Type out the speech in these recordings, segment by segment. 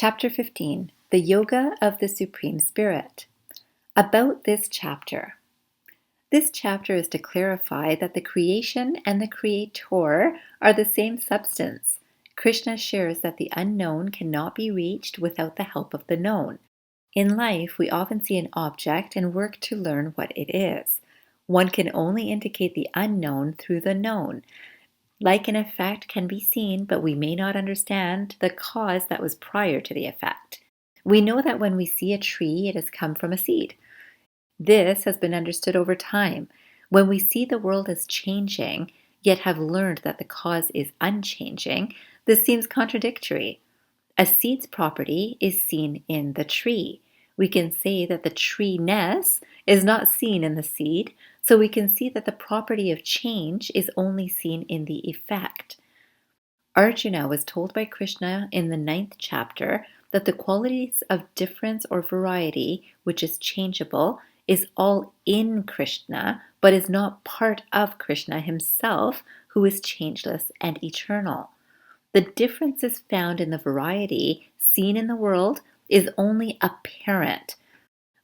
Chapter 15, The Yoga of the Supreme Spirit. About this chapter. This chapter is to clarify that the creation and the creator are the same substance. Krishna shares that the unknown cannot be reached without the help of the known. In life, we often see an object and work to learn what it is. One can only indicate the unknown through the known. Like an effect can be seen, but we may not understand the cause that was prior to the effect. We know that when we see a tree, it has come from a seed. This has been understood over time. When we see the world as changing, yet have learned that the cause is unchanging, this seems contradictory. A seed's property is seen in the tree. We can say that the tree-ness is not seen in the seed, so we can see that the property of change is only seen in the effect. Arjuna was told by Krishna in the 9th chapter that the qualities of difference or variety, which is changeable, is all in Krishna, but is not part of Krishna himself, who is changeless and eternal. The differences found in the variety seen in the world is only apparent.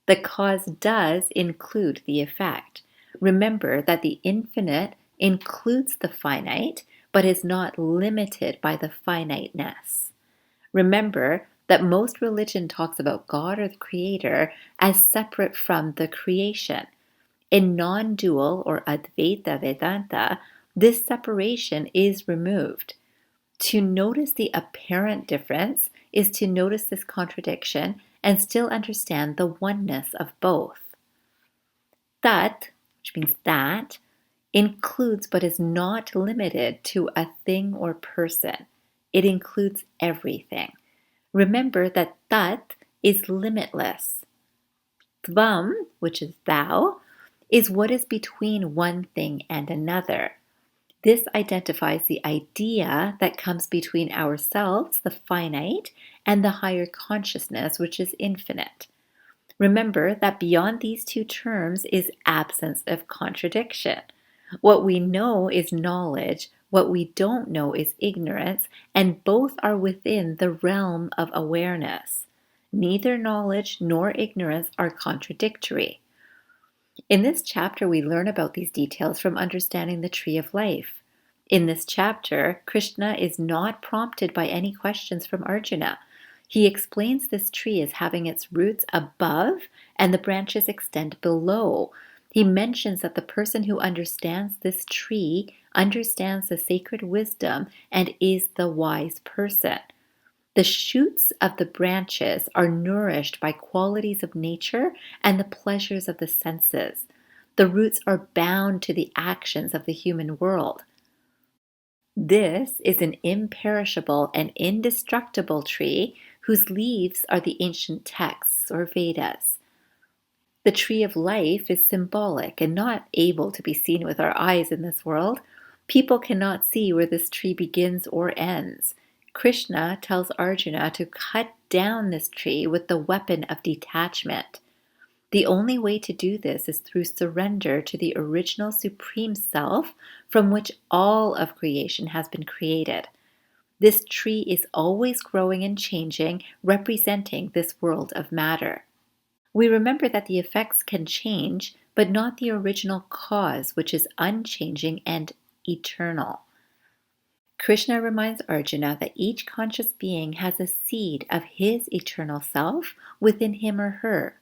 The cause does include the effect. Remember that the infinite includes the finite, but is not limited by the finiteness. Remember that most religion talks about God or the Creator as separate from the creation. In non-dual or Advaita Vedanta, this separation is removed. To notice the apparent difference is to notice this contradiction and still understand the oneness of both. Tat, which means that, includes but is not limited to a thing or person. It includes everything. Remember that Tat is limitless. Tvam, which is thou, is what is between one thing and another. This identifies the idea that comes between ourselves, the finite, and the higher consciousness, which is infinite. Remember that beyond these two terms is absence of contradiction. What we know is knowledge, what we don't know is ignorance, and both are within the realm of awareness. Neither knowledge nor ignorance are contradictory. In this chapter, we learn about these details from understanding the tree of life. In this chapter, Krishna is not prompted by any questions from Arjuna. He explains this tree as having its roots above and the branches extend below. He mentions that the person who understands this tree understands the sacred wisdom and is the wise person. The shoots of the branches are nourished by qualities of nature and the pleasures of the senses. The roots are bound to the actions of the human world. This is an imperishable and indestructible tree whose leaves are the ancient texts or Vedas. The tree of life is symbolic and not able to be seen with our eyes in this world. People cannot see where this tree begins or ends. Krishna tells Arjuna to cut down this tree with the weapon of detachment. The only way to do this is through surrender to the original Supreme Self from which all of creation has been created. This tree is always growing and changing, representing this world of matter. We remember that the effects can change, but not the original cause, which is unchanging and eternal. Krishna reminds Arjuna that each conscious being has a seed of his eternal self within him or her.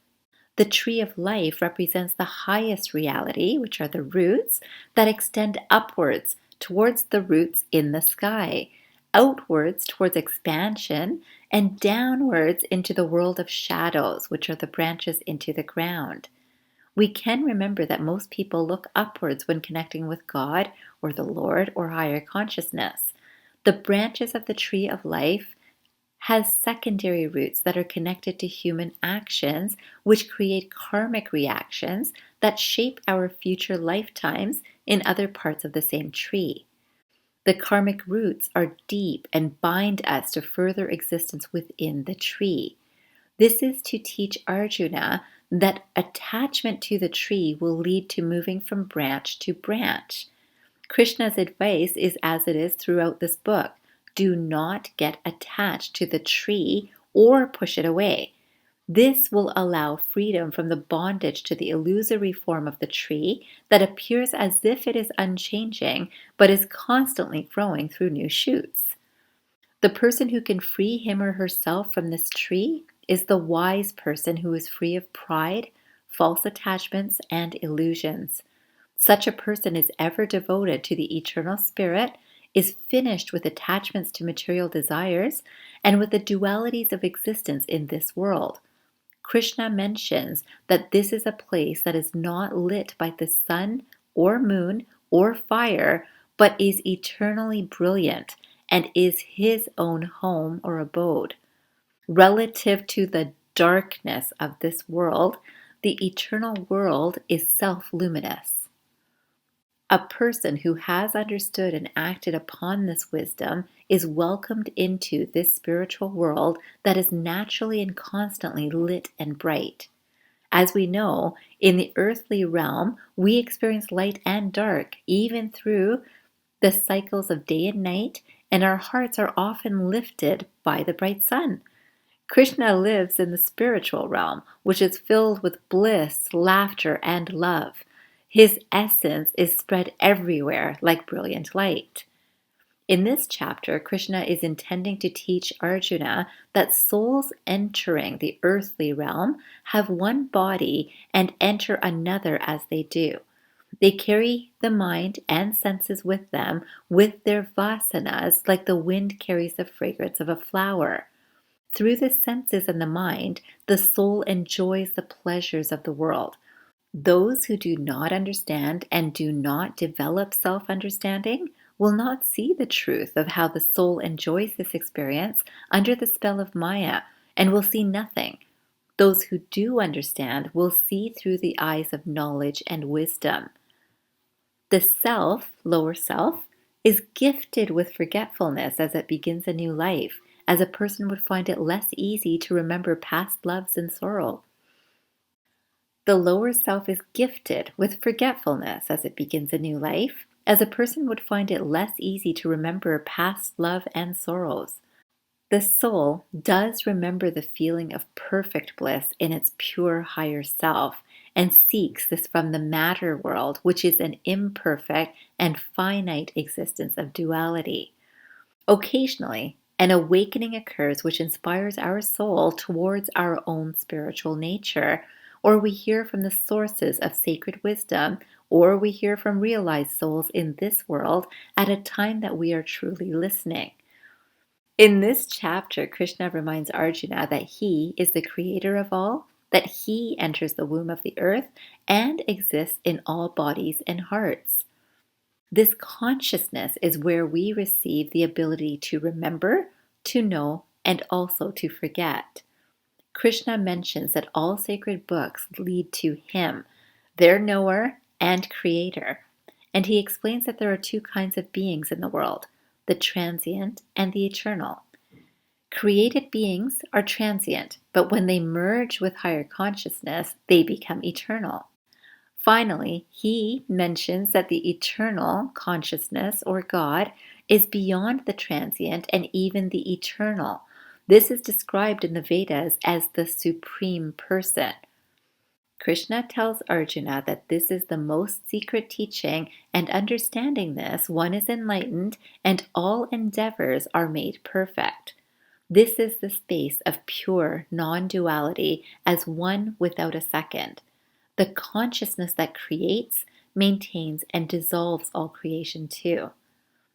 The tree of life represents the highest reality, which are the roots, that extend upwards towards the roots in the sky, outwards towards expansion, and downwards into the world of shadows, which are the branches into the ground. We can remember that most people look upwards when connecting with God or the Lord or higher consciousness. The branches of the tree of life has secondary roots that are connected to human actions, which create karmic reactions that shape our future lifetimes in other parts of the same tree. The karmic roots are deep and bind us to further existence within the tree. This is to teach Arjuna that attachment to the tree will lead to moving from branch to branch. Krishna's advice is as it is throughout this book. Do not get attached to the tree or push it away. This will allow freedom from the bondage to the illusory form of the tree that appears as if it is unchanging, but is constantly growing through new shoots. The person who can free him or herself from this tree is the wise person who is free of pride, false attachments, and illusions. Such a person is ever devoted to the eternal spirit, is finished with attachments to material desires, and with the dualities of existence in this world. Krishna mentions that this is a place that is not lit by the sun or moon or fire, but is eternally brilliant and is his own home or abode. Relative to the darkness of this world, the eternal world is self-luminous. A person who has understood and acted upon this wisdom is welcomed into this spiritual world that is naturally and constantly lit and bright. As we know, in the earthly realm, we experience light and dark, even through the cycles of day and night, and our hearts are often lifted by the bright sun. Krishna lives in the spiritual realm, which is filled with bliss, laughter, and love. His essence is spread everywhere like brilliant light. In this chapter, Krishna is intending to teach Arjuna that souls entering the earthly realm have one body and enter another as they do. They carry the mind and senses with them, with their vasanas, like the wind carries the fragrance of a flower. Through the senses and the mind, the soul enjoys the pleasures of the world. Those who do not understand and do not develop self-understanding will not see the truth of how the soul enjoys this experience under the spell of Maya and will see nothing. Those who do understand will see through the eyes of knowledge and wisdom. The self, lower self, is gifted with forgetfulness as it begins a new life, as a person would find it less easy to remember past loves and sorrow. The lower self is gifted with forgetfulness as it begins a new life, as a person would find it less easy to remember past love and sorrows. The soul does remember the feeling of perfect bliss in its pure higher self and seeks this from the matter world, which is an imperfect and finite existence of duality. Occasionally, an awakening occurs which inspires our soul towards our own spiritual nature, or we hear from the sources of sacred wisdom, or we hear from realized souls in this world at a time that we are truly listening. In this chapter, Krishna reminds Arjuna that he is the creator of all, that he enters the womb of the earth and exists in all bodies and hearts. This consciousness is where we receive the ability to remember, to know, and also to forget. Krishna mentions that all sacred books lead to him, their knower and creator. And he explains that there are two kinds of beings in the world, the transient and the eternal. Created beings are transient, but when they merge with higher consciousness, they become eternal. Finally, he mentions that the eternal consciousness, or God, is beyond the transient and even the eternal. This is described in the Vedas as the Supreme Person. Krishna tells Arjuna that this is the most secret teaching, and understanding this, one is enlightened and all endeavors are made perfect. This is the space of pure non-duality as one without a second. The consciousness that creates, maintains, and dissolves all creation too.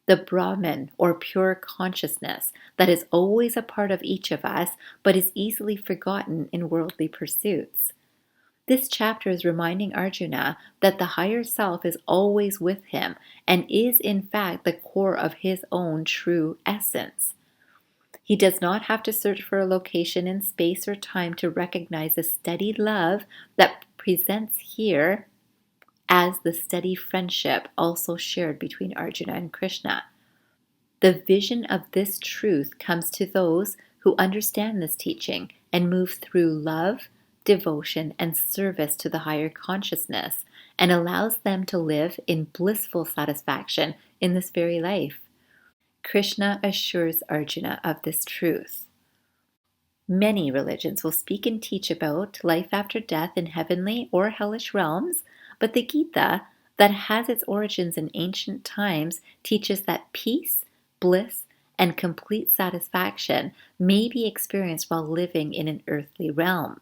The Brahman, or pure consciousness, that is always a part of each of us, but is easily forgotten in worldly pursuits. This chapter is reminding Arjuna that the higher self is always with him and is in fact the core of his own true essence. He does not have to search for a location in space or time to recognize the steady love that presents here as the steady friendship also shared between Arjuna and Krishna. The vision of this truth comes to those who understand this teaching and move through love, devotion, and service to the higher consciousness, and allows them to live in blissful satisfaction in this very life. Krishna assures Arjuna of this truth. Many religions will speak and teach about life after death in heavenly or hellish realms, but the Gita, that has its origins in ancient times, teaches that peace, bliss, and complete satisfaction may be experienced while living in an earthly realm.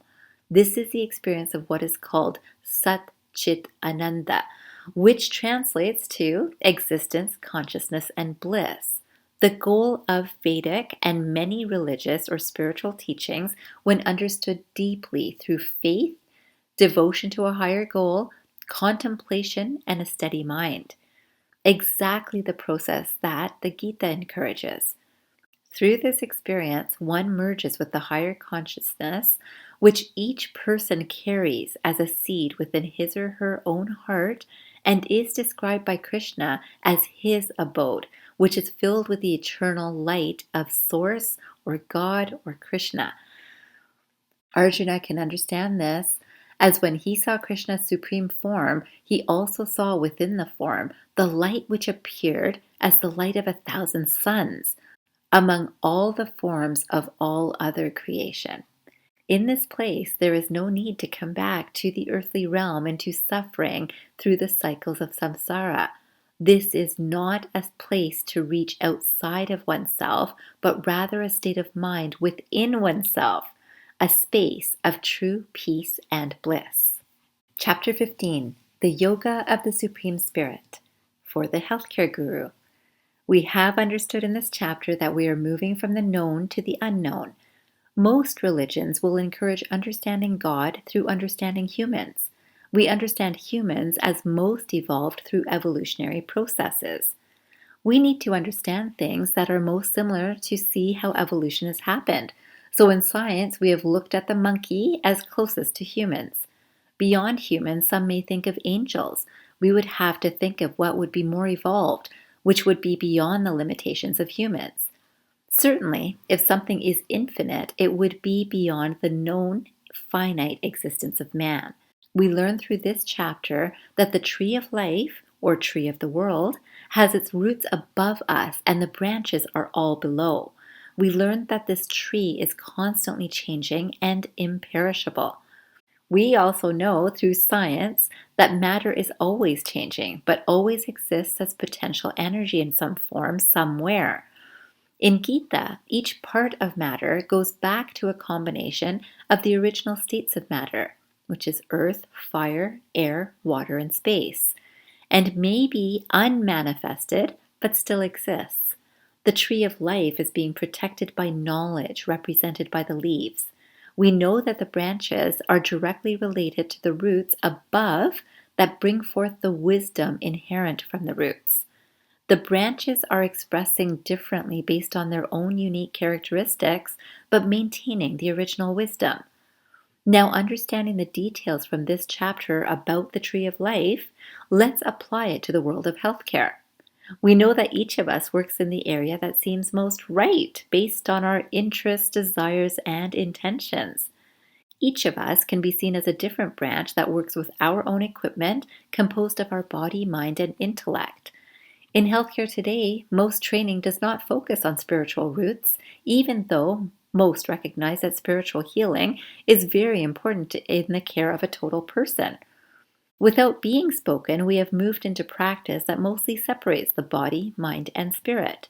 This is the experience of what is called Sat Chit Ananda, which translates to existence, consciousness, and bliss. The goal of Vedic and many religious or spiritual teachings, when understood deeply through faith, devotion to a higher goal, contemplation, and a steady mind. Exactly the process that the Gita encourages. Through this experience, one merges with the higher consciousness, which each person carries as a seed within his or her own heart, and is described by Krishna as his abode, which is filled with the eternal light of Source or God or Krishna. Arjuna can understand this, as when he saw Krishna's supreme form, he also saw within the form the light which appeared as the light of 1,000 suns among all the forms of all other creation. In this place, there is no need to come back to the earthly realm and to suffering through the cycles of samsara. This is not a place to reach outside of oneself, but rather a state of mind within oneself, a space of true peace and bliss. Chapter 15, The Yoga of the Supreme Spirit, for the Healthcare Guru. We have understood in this chapter that we are moving from the known to the unknown. Most religions will encourage understanding God through understanding humans. We understand humans as most evolved through evolutionary processes. We need to understand things that are most similar to see how evolution has happened. So in science, we have looked at the monkey as closest to humans. Beyond humans, some may think of angels. We would have to think of what would be more evolved, which would be beyond the limitations of humans. Certainly, if something is infinite, it would be beyond the known finite existence of man. We learn through this chapter that the tree of life, or tree of the world, has its roots above us and the branches are all below. We learn that this tree is constantly changing and imperishable. We also know through science that matter is always changing, but always exists as potential energy in some form somewhere. In Gita, each part of matter goes back to a combination of the original states of matter, which is earth, fire, air, water, and space, and may be unmanifested but still exists. The tree of life is being protected by knowledge represented by the leaves. We know that the branches are directly related to the roots above that bring forth the wisdom inherent from the roots. The branches are expressing differently based on their own unique characteristics, but maintaining the original wisdom. Now, understanding the details from this chapter about the tree of life, let's apply it to the world of healthcare. We know that each of us works in the area that seems most right based on our interests, desires, and intentions. Each of us can be seen as a different branch that works with our own equipment composed of our body, mind, and intellect. In healthcare today, most training does not focus on spiritual roots, even though most recognize that spiritual healing is very important in the care of a total person. Without being spoken, we have moved into practice that mostly separates the body, mind, and spirit.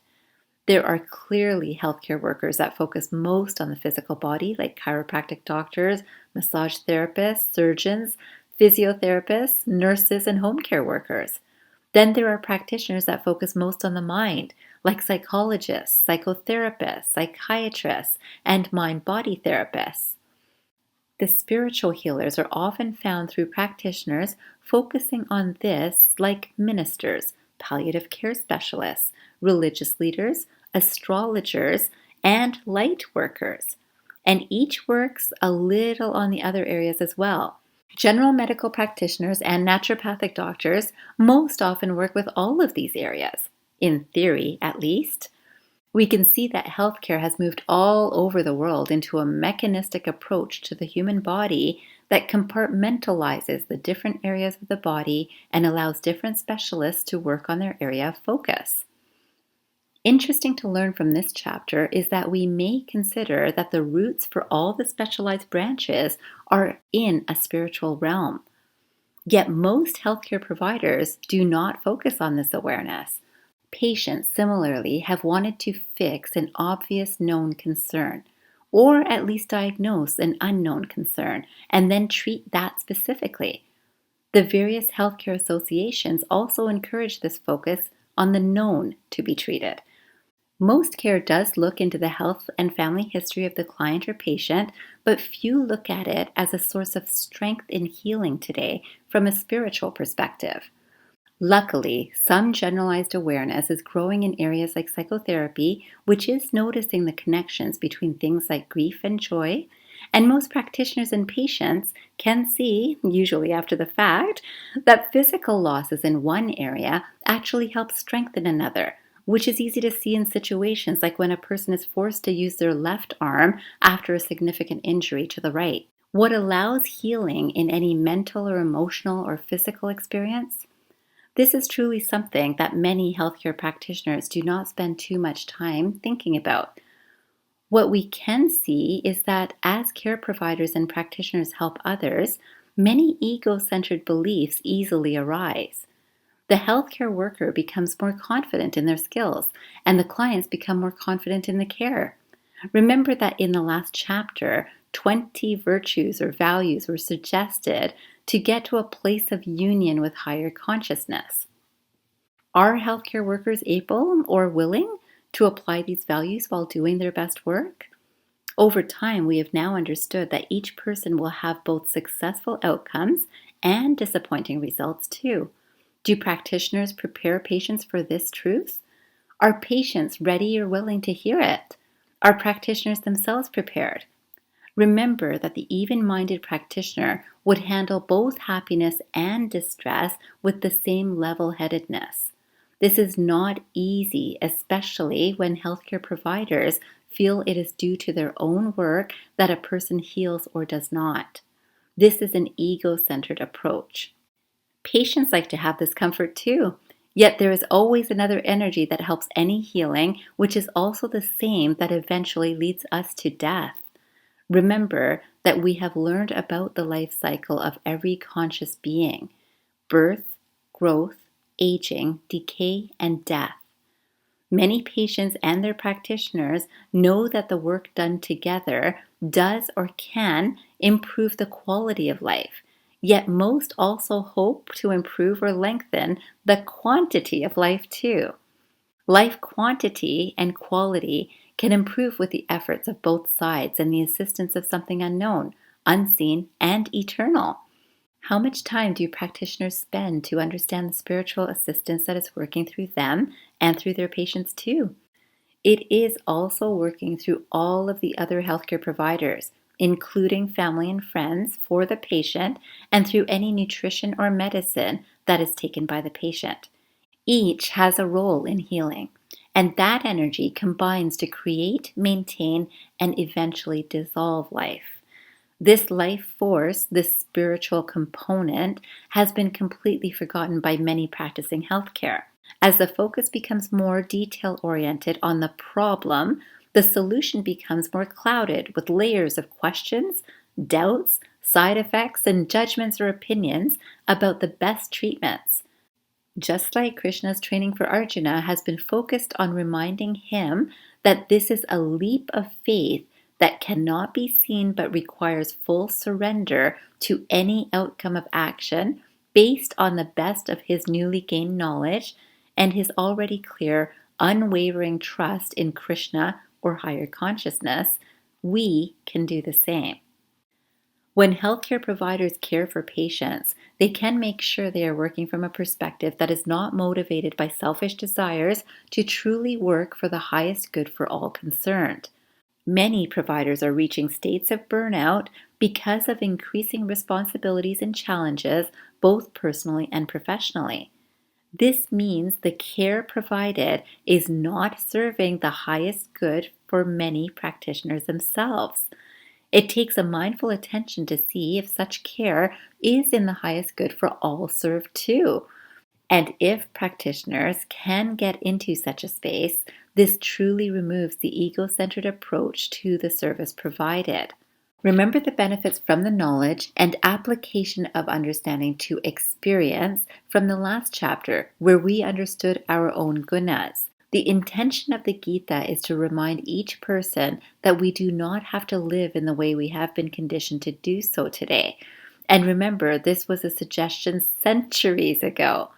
There are clearly healthcare workers that focus most on the physical body, like chiropractic doctors, massage therapists, surgeons, physiotherapists, nurses, and home care workers. Then there are practitioners that focus most on the mind, like psychologists, psychotherapists, psychiatrists, and mind-body therapists. The spiritual healers are often found through practitioners focusing on this, like ministers, palliative care specialists, religious leaders, astrologers, and light workers. And each works a little on the other areas as well. General medical practitioners and naturopathic doctors most often work with all of these areas, in theory at least. We can see that healthcare has moved all over the world into a mechanistic approach to the human body that compartmentalizes the different areas of the body and allows different specialists to work on their area of focus. Interesting to learn from this chapter is that we may consider that the roots for all the specialized branches are in a spiritual realm. Yet most healthcare providers do not focus on this awareness. Patients similarly have wanted to fix an obvious known concern, or at least diagnose an unknown concern, and then treat that specifically. The various healthcare associations also encourage this focus on the known to be treated. Most care does look into the health and family history of the client or patient, but few look at it as a source of strength in healing today from a spiritual perspective. Luckily, some generalized awareness is growing in areas like psychotherapy, which is noticing the connections between things like grief and joy. And most practitioners and patients can see, usually after the fact, that physical losses in one area actually help strengthen another, which is easy to see in situations like when a person is forced to use their left arm after a significant injury to the right. What allows healing in any mental or emotional or physical experience? This is truly something that many healthcare practitioners do not spend too much time thinking about. What we can see is that as care providers and practitioners help others, many ego-centered beliefs easily arise. The healthcare worker becomes more confident in their skills, and the clients become more confident in the care. Remember that in the last chapter, 20 virtues or values were suggested to get to a place of union with higher consciousness. Are healthcare workers able or willing to apply these values while doing their best work? Over time, we have now understood that each person will have both successful outcomes and disappointing results too. Do practitioners prepare patients for this truth? Are patients ready or willing to hear it? Are practitioners themselves prepared? Remember that the even-minded practitioner would handle both happiness and distress with the same level-headedness. This is not easy, especially when healthcare providers feel it is due to their own work that a person heals or does not. This is an ego-centered approach. Patients like to have this comfort too. Yet there is always another energy that helps any healing, which is also the same that eventually leads us to death. Remember that we have learned about the life cycle of every conscious being: birth, growth, aging, decay, and death. Many patients and their practitioners know that the work done together does or can improve the quality of life. Yet most also hope to improve or lengthen the quantity of life too. Life quantity and quality can improve with the efforts of both sides and the assistance of something unknown, unseen, and eternal. How much time do practitioners spend to understand the spiritual assistance that is working through them and through their patients too? It is also working through all of the other healthcare providers, including family and friends for the patient, and through any nutrition or medicine that is taken by the patient. Each has a role in healing, and that energy combines to create, maintain, and eventually dissolve life. This life force, this spiritual component, has been completely forgotten by many practicing healthcare. As the focus becomes more detail-oriented on the problem, the solution becomes more clouded with layers of questions, doubts, side effects, and judgments or opinions about the best treatments. Just like Krishna's training for Arjuna has been focused on reminding him that this is a leap of faith that cannot be seen but requires full surrender to any outcome of action based on the best of his newly gained knowledge and his already clear, unwavering trust in Krishna or higher consciousness, we can do the same. When healthcare providers care for patients, they can make sure they are working from a perspective that is not motivated by selfish desires to truly work for the highest good for all concerned. Many providers are reaching states of burnout because of increasing responsibilities and challenges, both personally and professionally. This means the care provided is not serving the highest good for many practitioners themselves. It takes a mindful attention to see if such care is in the highest good for all served too. And if practitioners can get into such a space, This truly removes the ego-centered approach to the service provided. Remember the benefits from the knowledge and application of understanding to experience from the last chapter, where we understood our own gunas. The intention of the Gita is to remind each person that we do not have to live in the way we have been conditioned to do so today. And remember, this was a suggestion centuries ago.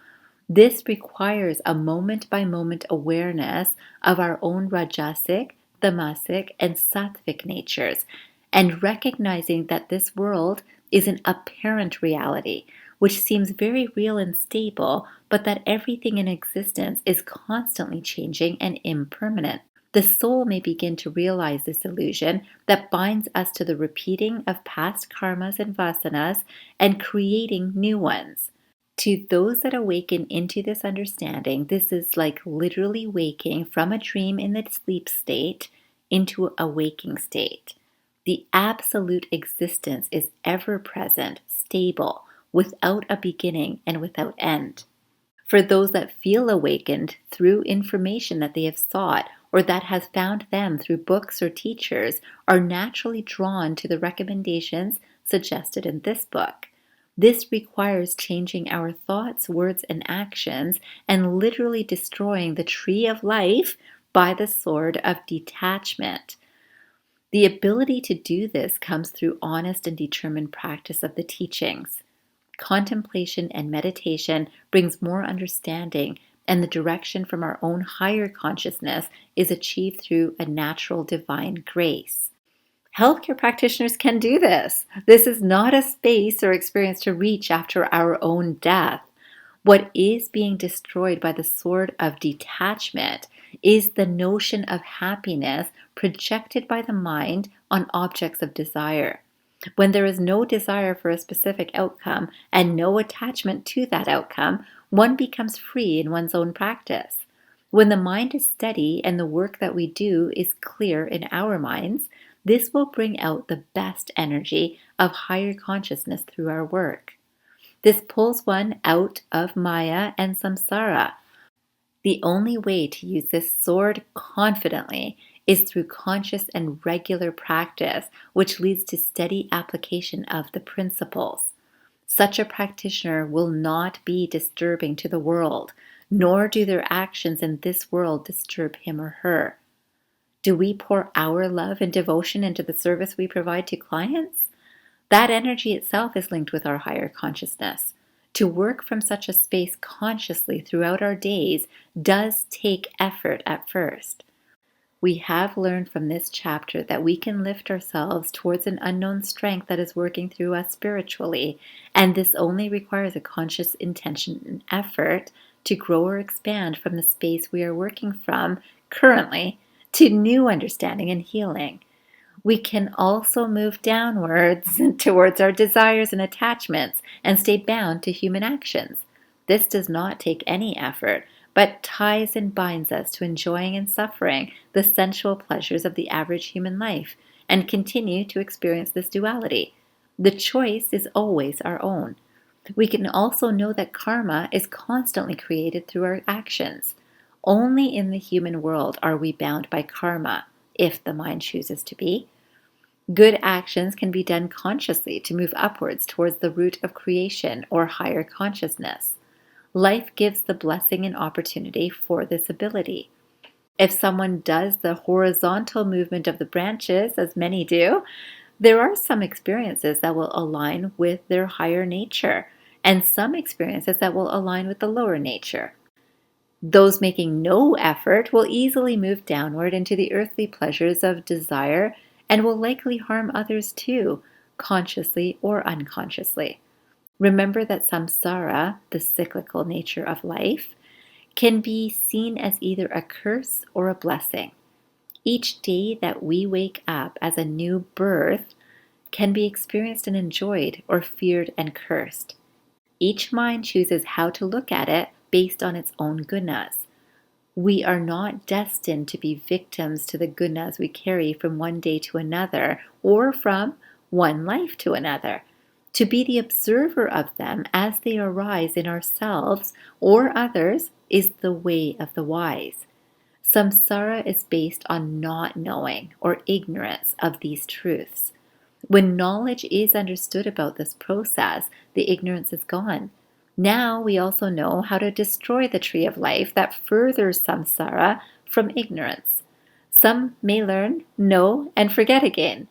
This requires a moment-by-moment awareness of our own rajasic, tamasic, and sattvic natures, and recognizing that this world is an apparent reality, which seems very real and stable, but that everything in existence is constantly changing and impermanent. The soul may begin to realize this illusion that binds us to the repeating of past karmas and vasanas and creating new ones. To those that awaken into this understanding, this is like literally waking from a dream in the sleep state into a waking state. The absolute existence is ever present, stable, without a beginning and without end. For those that feel awakened through information that they have sought or that has found them through books or teachers are naturally drawn to the recommendations suggested in this book. This requires changing our thoughts, words, and actions and literally destroying the tree of life by the sword of detachment. The ability to do this comes through honest and determined practice of the teachings. Contemplation and meditation brings more understanding, and the direction from our own higher consciousness is achieved through a natural divine grace. Healthcare practitioners can do this. This is not a space or experience to reach after our own death. What is being destroyed by the sword of detachment is the notion of happiness projected by the mind on objects of desire. When there is no desire for a specific outcome and no attachment to that outcome, one becomes free in one's own practice. When the mind is steady and the work that we do is clear in our minds, this will bring out the best energy of higher consciousness through our work. This pulls one out of Maya and samsara. The only way to use this sword confidently is through conscious and regular practice, which leads to steady application of the principles. Such a practitioner will not be disturbing to the world, nor do their actions in this world disturb him or her. Do we pour our love and devotion into the service we provide to clients? That energy itself is linked with our higher consciousness. To work from such a space consciously throughout our days does take effort at first. We have learned from this chapter that we can lift ourselves towards an unknown strength that is working through us spiritually, and this only requires a conscious intention and effort to grow or expand from the space we are working from currently to new understanding and healing. We can also move downwards towards our desires and attachments and stay bound to human actions. This does not take any effort, but ties and binds us to enjoying and suffering the sensual pleasures of the average human life and continue to experience this duality. The choice is always our own. We can also know that karma is constantly created through our actions. Only in the human world are we bound by karma, if the mind chooses to be. Good actions can be done consciously to move upwards towards the root of creation or higher consciousness. Life gives the blessing and opportunity for this ability. If someone does the horizontal movement of the branches, as many do, there are some experiences that will align with their higher nature, and some experiences that will align with the lower nature. Those making no effort will easily move downward into the earthly pleasures of desire and will likely harm others too, consciously or unconsciously. Remember that samsara, the cyclical nature of life, can be seen as either a curse or a blessing. Each day that we wake up as a new birth can be experienced and enjoyed or feared and cursed. Each mind chooses how to look at it based on its own gunas. We are not destined to be victims to the gunas we carry from one day to another or from one life to another. To be the observer of them as they arise in ourselves or others is the way of the wise. Samsara is based on not knowing or ignorance of these truths. When knowledge is understood about this process, the ignorance is gone. Now we also know how to destroy the tree of life that furthers samsara from ignorance. Some may learn, know, and forget again.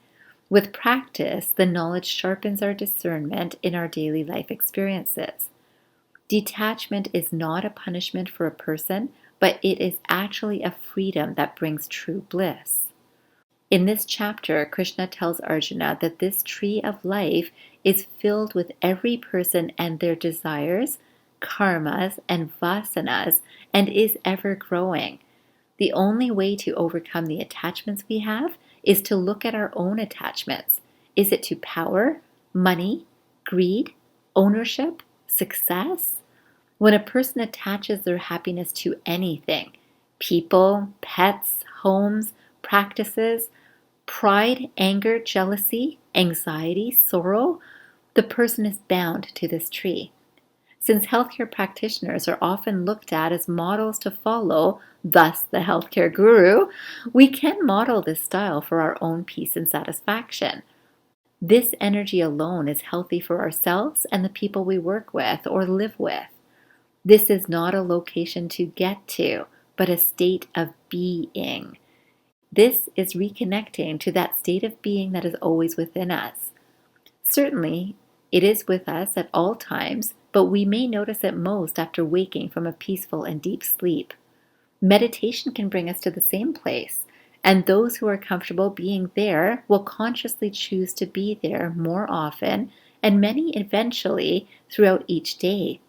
With practice, the knowledge sharpens our discernment in our daily life experiences. Detachment is not a punishment for a person, but it is actually a freedom that brings true bliss. In this chapter, Krishna tells Arjuna that this tree of life is filled with every person and their desires, karmas, and vasanas, and is ever growing. The only way to overcome the attachments we have is to look at our own attachments. Is it to power, money, greed, ownership, success? When a person attaches their happiness to anything, people, pets, homes, practices, pride, anger, jealousy, anxiety, sorrow, the person is bound to this tree. Since healthcare practitioners are often looked at as models to follow, thus the healthcare guru, we can model this style for our own peace and satisfaction. This energy alone is healthy for ourselves and the people we work with or live with. This is not a location to get to, but a state of being. This is reconnecting to that state of being that is always within us. Certainly, it is with us at all times, but we may notice it most after waking from a peaceful and deep sleep. Meditation can bring us to the same place, and those who are comfortable being there will consciously choose to be there more often, and many eventually throughout each day.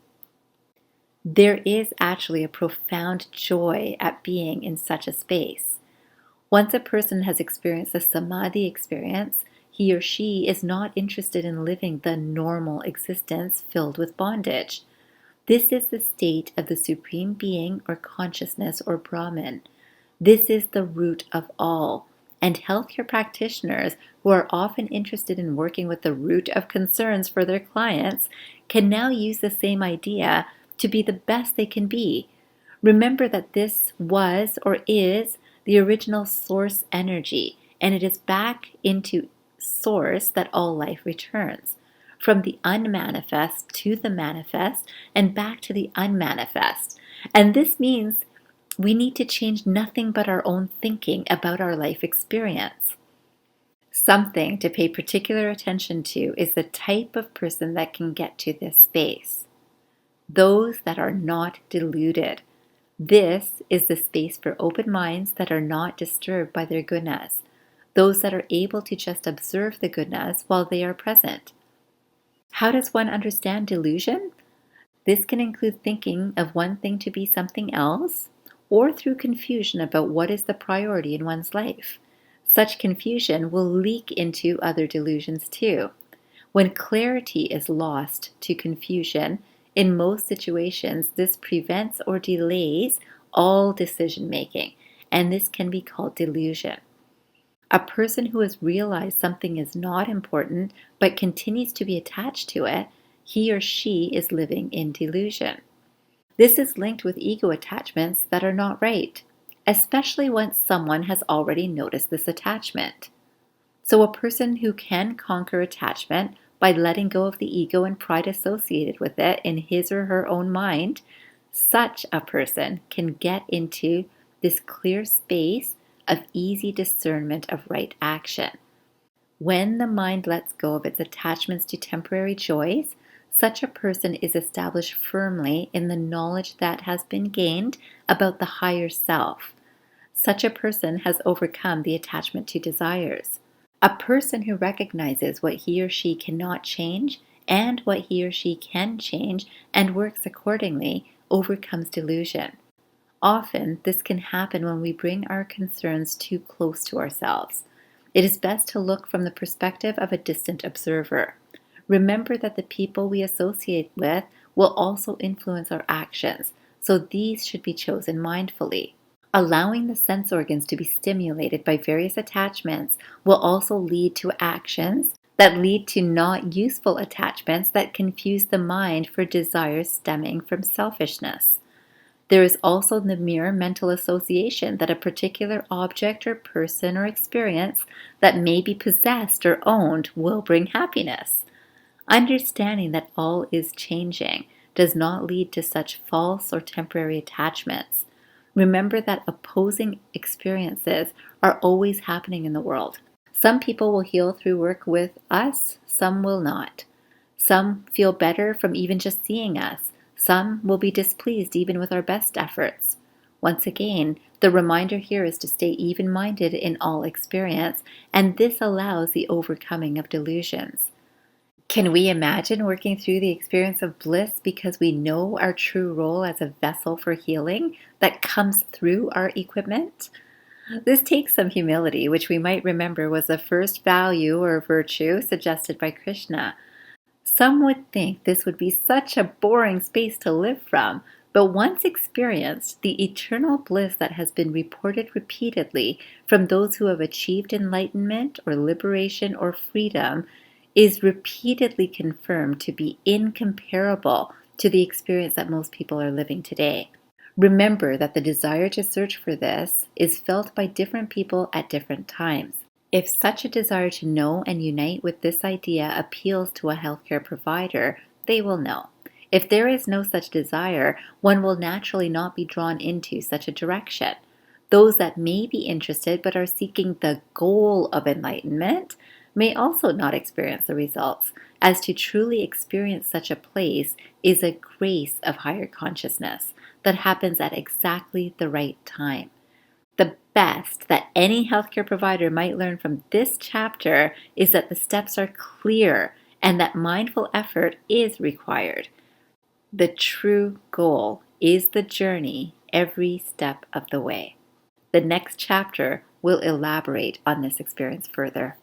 There is actually a profound joy at being in such a space. Once a person has experienced a samadhi experience, he or she is not interested in living the normal existence filled with bondage. This is the state of the Supreme Being or consciousness or Brahman. This is the root of all, and healthcare practitioners who are often interested in working with the root of concerns for their clients can now use the same idea to be the best they can be. Remember that this was or is the original source energy, and it is back into source that all life returns. From the unmanifest to the manifest and back to the unmanifest. And this means we need to change nothing but our own thinking about our life experience. Something to pay particular attention to is the type of person that can get to this space. Those that are not deluded. This is the space for open minds that are not disturbed by their gunas, those that are able to just observe the gunas while they are present. How does one understand delusion? This can include thinking of one thing to be something else, or through confusion about what is the priority in one's life. Such confusion will leak into other delusions too. When clarity is lost to confusion, in most situations, this prevents or delays all decision making, and this can be called delusion. A person who has realized something is not important but continues to be attached to it, he or she is living in delusion. This is linked with ego attachments that are not right, especially once someone has already noticed this attachment. So a person who can conquer attachment by letting go of the ego and pride associated with it in his or her own mind, such a person can get into this clear space of easy discernment of right action. When the mind lets go of its attachments to temporary joys, such a person is established firmly in the knowledge that has been gained about the higher self. Such a person has overcome the attachment to desires. A person who recognizes what he or she cannot change and what he or she can change and works accordingly overcomes delusion. Often, this can happen when we bring our concerns too close to ourselves. It is best to look from the perspective of a distant observer. Remember that the people we associate with will also influence our actions, so these should be chosen mindfully. Allowing the sense organs to be stimulated by various attachments will also lead to actions that lead to not useful attachments that confuse the mind for desires stemming from selfishness. There is also the mere mental association that a particular object or person or experience that may be possessed or owned will bring happiness. Understanding that all is changing does not lead to such false or temporary attachments. Remember that opposing experiences are always happening in the world. Some people will heal through work with us, some will not. Some feel better from even just seeing us. Some will be displeased even with our best efforts. Once again, the reminder here is to stay even-minded in all experience, and this allows the overcoming of delusions. Can we imagine working through the experience of bliss because we know our true role as a vessel for healing that comes through our equipment? This takes some humility, which we might remember was the first value or virtue suggested by Krishna. Some would think this would be such a boring space to live from, but once experienced, the eternal bliss that has been reported repeatedly from those who have achieved enlightenment or liberation or freedom is repeatedly confirmed to be incomparable to the experience that most people are living today. Remember that the desire to search for this is felt by different people at different times. If such a desire to know and unite with this idea appeals to a healthcare provider, they will know. If there is no such desire, one will naturally not be drawn into such a direction. Those that may be interested but are seeking the goal of enlightenment may also not experience the results, as to truly experience such a place is a grace of higher consciousness that happens at exactly the right time. The best that any healthcare provider might learn from this chapter is that the steps are clear and that mindful effort is required. The true goal is the journey every step of the way. The next chapter will elaborate on this experience further.